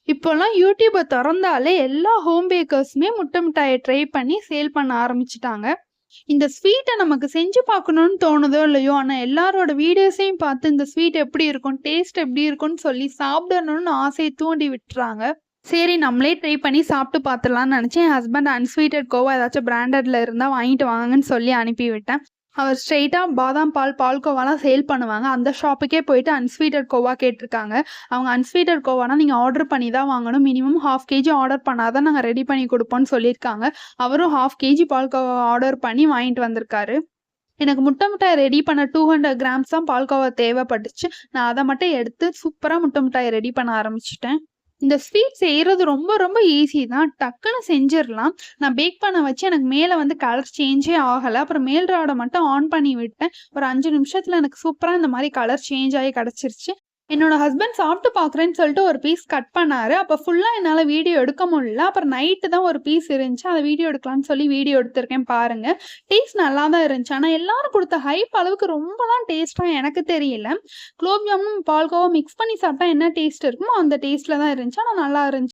இப்போலாம் யூடியூப தொறந்தாலே எல்லா ஹோம் பேக்கர்ஸுமே முட்டை மிட்டாய ட்ரை பண்ணி சேல் பண்ண ஆரம்பிச்சுட்டாங்க. இந்த ஸ்வீட்ட நமக்கு செஞ்சு பார்க்கணும்னு தோணுதோ இல்லையோ, ஆனா எல்லாரோட வீடியோஸையும் பார்த்து இந்த ஸ்வீட் எப்படி இருக்கும், டேஸ்ட் எப்படி இருக்கும்னு சொல்லி சாப்பிடணும்னு ஆசைய தூண்டி விட்டுறாங்க. சரி நம்மளே ட்ரை பண்ணி சாப்பிட்டு பார்த்துடலாம்னு நெனச்சேன். என் ஹஸ்பண்ட் அன்ஸ்வீட்டட் கோவா ஏதாச்சும் பிராண்டட்ல இருந்தா வாங்கிட்டு வாங்கன்னு சொல்லி அனுப்பி விட்டேன். அவர் ஸ்ட்ரெயிட்டா பாதாம் பால், பால்கோவாலாம் சேல் பண்ணுவாங்க. அந்த ஷாப்புக்கே போயிட்டு அன்ஸ்வீட்டட் கோவா கேட்டிருக்காங்க. அவங்க அன்ஸ்வீட்டட் கோவானா நீங்க ஆர்டர் பண்ணி தான் வாங்கணும். மினிமம் 1/2 கேஜி ஆர்டர் பண்ணா தான் நாங்க ரெடி பண்ணி குடுப்போம்னு சொல்லியிருக்காங்க. அவரும் 1/2 கேஜி பால்கோவா ஆர்டர் பண்ணி வாங்கிட்டு வந்திருக்காரு. எனக்கு முட்டை மிட்டாய் ரெடி பண்ண 200 கிராம்ஸ் தான் பால்கோவா தேவைப்பட்டுச்சு. நான் அத மட்டும் எடுத்து சூப்பரா முட்டை மிட்டாய் ரெடி பண்ண ஆரம்பிச்சுட்டேன். இந்த ஸ்வீட் செய்றது ரொம்ப ரொம்ப ஈஸி தான். டக்குன்னு செஞ்சிரலாம். நான் பேக் பண்ண வச்சு எனக்கு மேல வந்து கலர் சேஞ்சே ஆகல. அப்புறம் மேல் ராட மட்டும் ஆன் பண்ணி விட்டேன். ஒரு 5 நிமிஷத்துல எனக்கு சூப்பரா இந்த மாரி கலர் சேஞ்ச் ஆகி கிடைச்சிருச்சு. என்னோட ஹஸ்பண்ட் சாப்பிட்டு பார்க்குறேன்னு சொல்லிட்டு ஒரு பீஸ் கட் பண்ணாரு. அப்ப ஃபுல்லா என்னால வீடியோ எடுக்க முடியல. அப்புறம் நைட்டு தான் ஒரு பீஸ் இருந்துச்சு. அத வீடியோ எடுக்கலான்னு சொல்லி வீடியோ எடுத்திருக்கேன் பாருங்க. டேஸ்ட் நல்லா தான் இருந்துச்சு. ஆனா எல்லாரும் குடுத்த ஹைப் அளவுக்கு ரொம்பலாம் டேஸ்ட்டா எனக்கு தெரியல. குலோப் ஜாமுன், பால்கோவா மிக்ஸ் பண்ணி சாப்பிட்டா என்ன டேஸ்ட் இருக்குமோ அந்த டேஸ்ட்ல தான் இருந்துச்சு. ஆனா நல்லா இருந்துச்சு.